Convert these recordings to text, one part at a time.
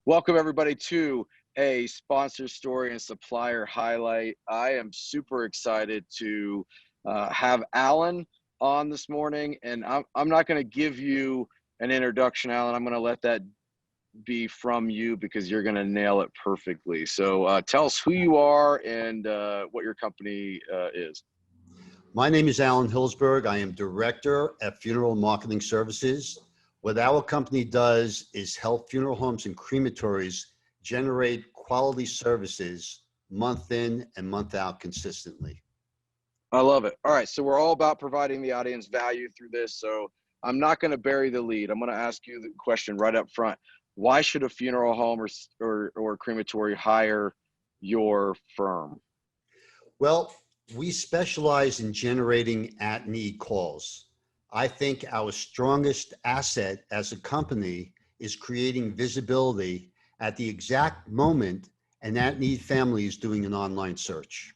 Welcome everybody to a sponsor story and supplier highlight. I am super excited to have Alan on this morning, and I'm not going to give you an introduction, Alan. I'm going to let that be from you because you're going to nail it perfectly. So tell us who you are and what your company is. My name is Alan Hillsberg. I am Director at Funeral Marketing Services. What our company does is help funeral homes and crematories generate quality services month in and month out consistently. I love it. All right, so we're all about providing the audience value through this. So I'm not going to bury the lead. I'm going to ask you the question right up front. Why should a funeral home or crematory hire your firm? Well, we specialize in generating at-need calls. I think our strongest asset as a company is creating visibility at the exact moment an at-need family is doing an online search.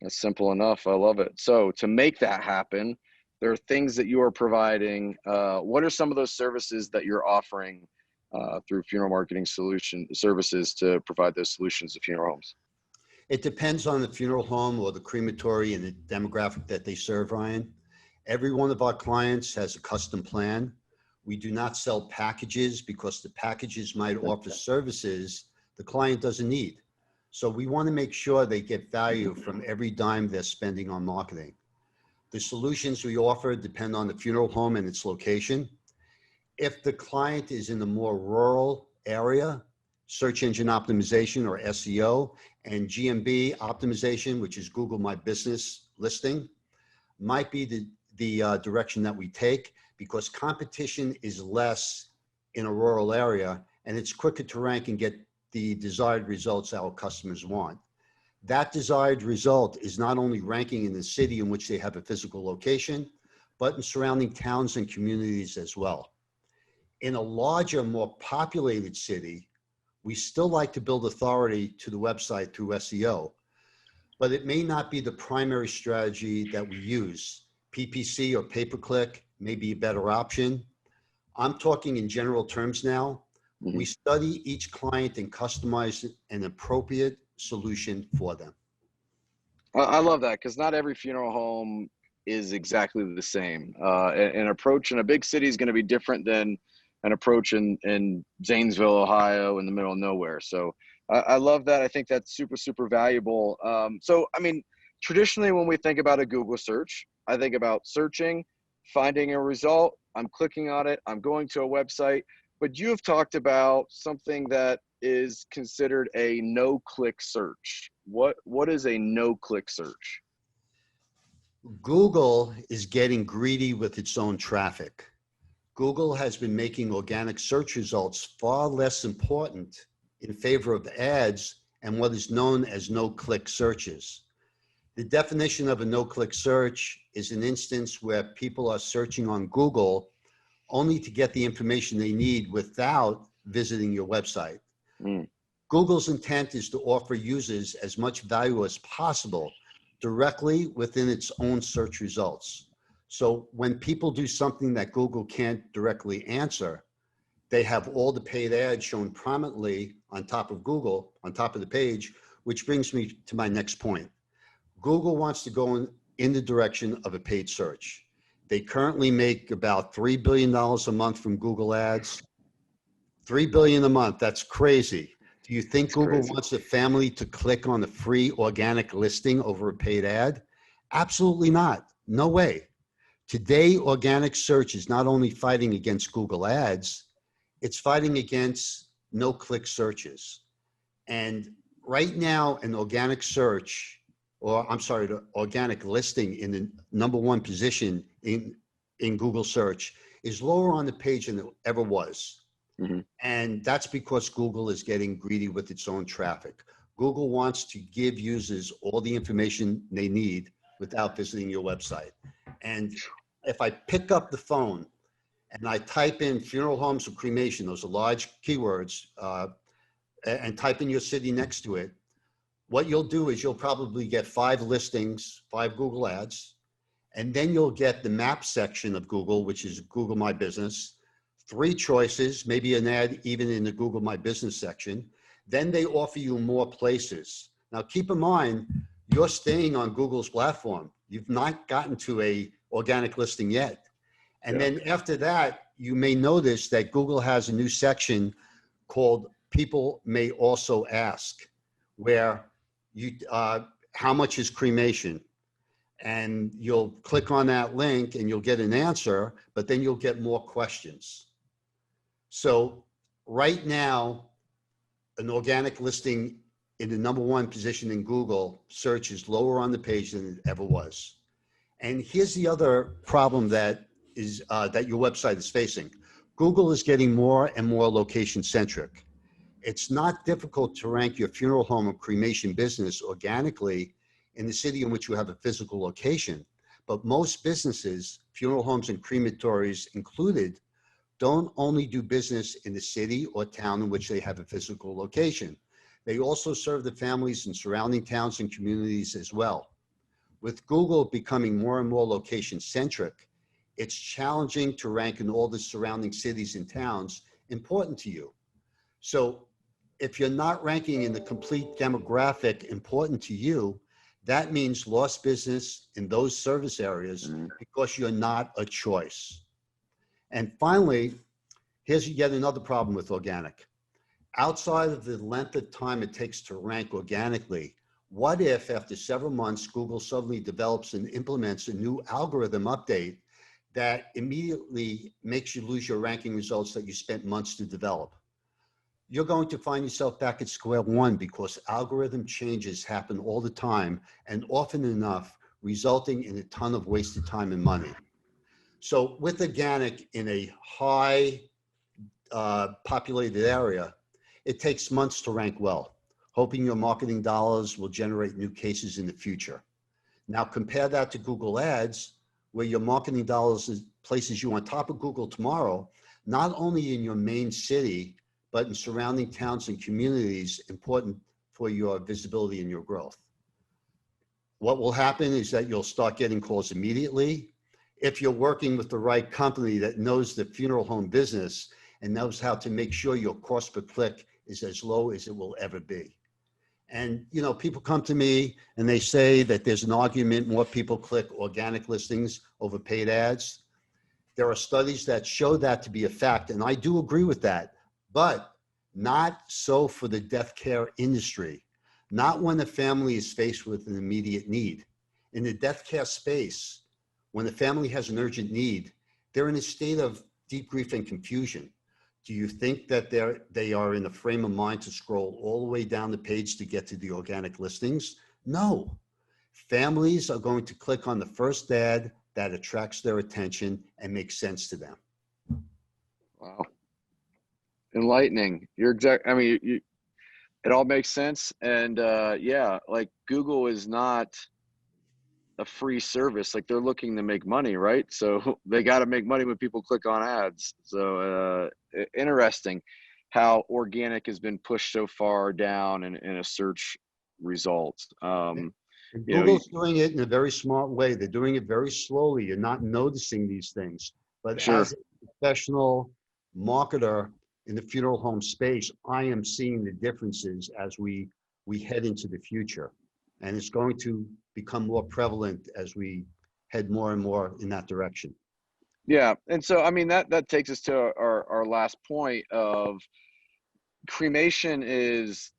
That's simple enough. I love it. So to make that happen, there are things that you are providing. What are some of those services that you're offering through funeral marketing services to provide those solutions to funeral homes? It depends on the funeral home or the crematory and the demographic that they serve, Ryan. Every one of our clients has a custom plan. We do not sell packages because the packages might offer services the client doesn't need. So we want to make sure they get value from every dime they're spending on marketing. The solutions we offer depend on the funeral home and its location. If the client is in a more rural area, search engine optimization or SEO and GMB optimization, which is Google My Business listing, might be the direction that we take because competition is less in a rural area and it's quicker to rank and get the desired results our customers want. That desired result is not only ranking in the city in which they have a physical location, but in surrounding towns and communities as well. In a larger, more populated city, we still like to build authority to the website through SEO, but it may not be the primary strategy that we use. PPC or pay-per-click may be a better option. I'm talking in general terms now. We study each client and customize an appropriate solution for them. I love that because not every funeral home is exactly the same. An approach in a big city is going to be different than an approach in Zanesville, Ohio, in the middle of nowhere. So I love that. I think that's super, super valuable. So, I mean, traditionally when we think about a Google search, I think about searching, finding a result, I'm clicking on it, I'm going to a website, but you have talked about something that is considered a no-click search. What is a no-click search? Google is getting greedy with its own traffic. Google has been making organic search results far less important in favor of ads and what is known as no-click searches. The definition of a no-click search is an instance where people are searching on Google only to get the information they need without visiting your website. Google's intent is to offer users as much value as possible directly within its own search results. So when people do something that Google can't directly answer, they have all the paid ads shown prominently on top of Google, on top of the page, which brings me to my next point. Google wants to go in the direction of a paid search. They currently make about $3 billion a month from Google ads. $3 billion a month, that's crazy. Do you think Google wants a family to click on a free organic listing over a paid ad? Absolutely not, no way. Today, organic search is not only fighting against Google ads, it's fighting against no-click searches. And right now, an organic search, the organic listing in the #1 position in Google search is lower on the page than it ever was. And that's because Google is getting greedy with its own traffic. Google wants to give users all the information they need without visiting your website. And if I pick up the phone and I type in funeral homes or cremation, those are large keywords, and type in your city next to it, what you'll do is you'll probably get 5 listings, 5 Google ads, and then you'll get the map section of Google, which is Google My Business, 3 choices, maybe an ad even in the Google My Business section. Then they offer you more places. Now keep in mind, you're staying on Google's platform. You've not gotten to a organic listing yet. And then after that, you may notice that Google has a new section called People May Also Ask, where you, how much is cremation? And you'll click on that link and you'll get an answer, but then you'll get more questions. So right now, an organic listing in the #1 position in Google search is lower on the page than it ever was. And here's the other problem that is that your website is facing. Google is getting more and more location centric. It's not difficult to rank your funeral home or cremation business organically in the city in which you have a physical location. But most businesses, funeral homes and crematories included, don't only do business in the city or town in which they have a physical location. They also serve the families in surrounding towns and communities as well. With Google becoming more and more location centric, it's challenging to rank in all the surrounding cities and towns important to you. So if you're not ranking in the complete demographic important to you, that means lost business in those service areas because you're not a choice. And finally, here's yet another problem with organic. Outside of the length of time it takes to rank organically, what if after several months, Google suddenly develops and implements a new algorithm update that immediately makes you lose your ranking results that you spent months to develop? You're going to find yourself back at square one because algorithm changes happen all the time and often enough, resulting in a ton of wasted time and money. So with organic in a high populated area, it takes months to rank well, hoping your marketing dollars will generate new cases in the future. Now compare that to Google Ads, where your marketing dollars places you on top of Google tomorrow, not only in your main city, but in surrounding towns and communities important for your visibility and your growth. What will happen is that you'll start getting calls immediately. If you're working with the right company that knows the funeral home business and knows how to make sure your cost per click is as low as it will ever be. And, you know, people come to me and they say that there's an argument more people click organic listings over paid ads. There are studies that show that to be a fact, and I do agree with that, but not so for the death care industry, not when the family is faced with an immediate need. In the death care space, when the family has an urgent need, they're in a state of deep grief and confusion. Do you think that they are in a frame of mind to scroll all the way down the page to get to the organic listings? No. Families are going to click on the first ad that attracts their attention and makes sense to them. Wow. Enlightening. You're exact. I mean, it all makes sense. And yeah, like Google is not a free service. Like they're looking to make money, right? So they got to make money when people click on ads. So interesting how organic has been pushed so far down in a search result. Google's doing it in a very smart way. They're doing it very slowly. You're not noticing these things. But Sure. as a professional marketer in the funeral home space, I am seeing the differences as we head into the future. And it's going to become more prevalent as we head more and more in that direction. Yeah. And so, I mean, that takes us to our last point of cremation is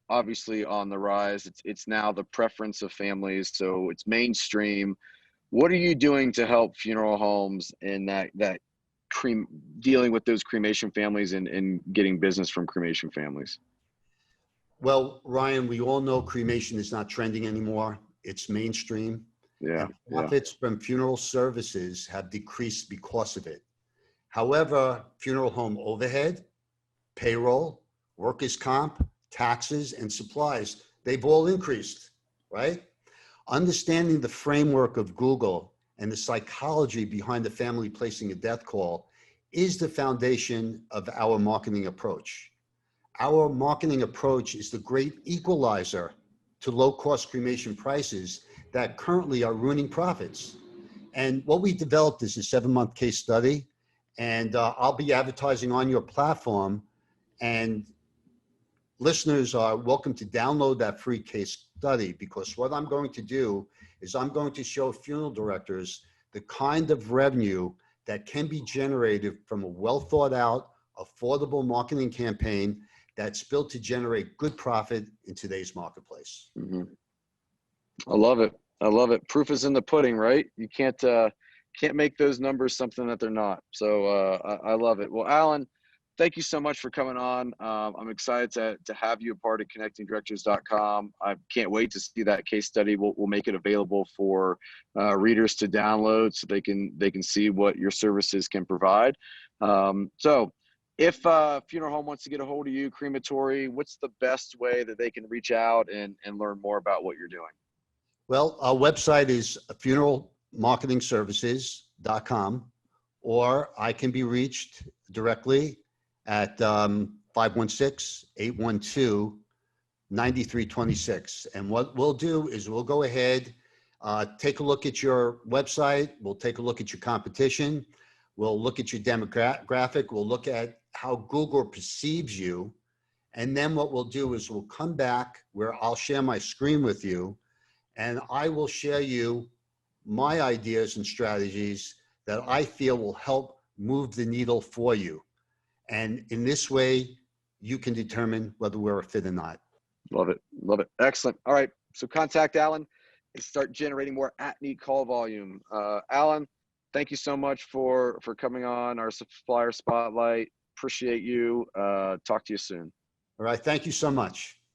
obviously on the rise. It's now the preference of families. So it's mainstream. What are you doing to help funeral homes in that dealing with those cremation families and getting business from cremation families? Well, Ryan, we all know cremation is not trending anymore. It's mainstream. Yeah. And profits from funeral services have decreased because of it. However, funeral home overhead, payroll, workers' comp, taxes, and supplies, they've all increased, right? Understanding the framework of Google and the psychology behind the family placing a death call is the foundation of our marketing approach. Our marketing approach is the great equalizer to low-cost cremation prices that currently are ruining profits. And what we developed is a 7-month case study, and I'll be advertising on your platform, and listeners are welcome to download that free case study, because what I'm going to do is I'm going to show funeral directors the kind of revenue that can be generated from a well thought out, affordable marketing campaign that's built to generate good profit in today's marketplace. Mm-hmm. I love it. I love it. Proof is in the pudding, right? You can't make those numbers something that they're not. So I love it. Well, Alan, thank you so much for coming on. I'm excited to have you a part of connectingdirectors.com. I can't wait to see that case study. We'll make it available for readers to download so they can see what your services can provide. So if funeral home wants to get a hold of you, crematory, what's the best way that they can reach out and learn more about what you're doing? Well, our website is funeralmarketingservices.com, or I can be reached directly at 516-812-9326. And what we'll do is we'll go ahead, take a look at your website. We'll take a look at your competition. We'll look at your demographic. We'll look at how Google perceives you. And then what we'll do is we'll come back where I'll share my screen with you, and I will share you my ideas and strategies that I feel will help move the needle for you. And in this way, you can determine whether we're a fit or not. Love it. Love it. Excellent. All right. So contact Alan and start generating more at-need call volume. Alan, thank you so much for coming on our Supplier Spotlight. Appreciate you. Talk to you soon. All right. Thank you so much.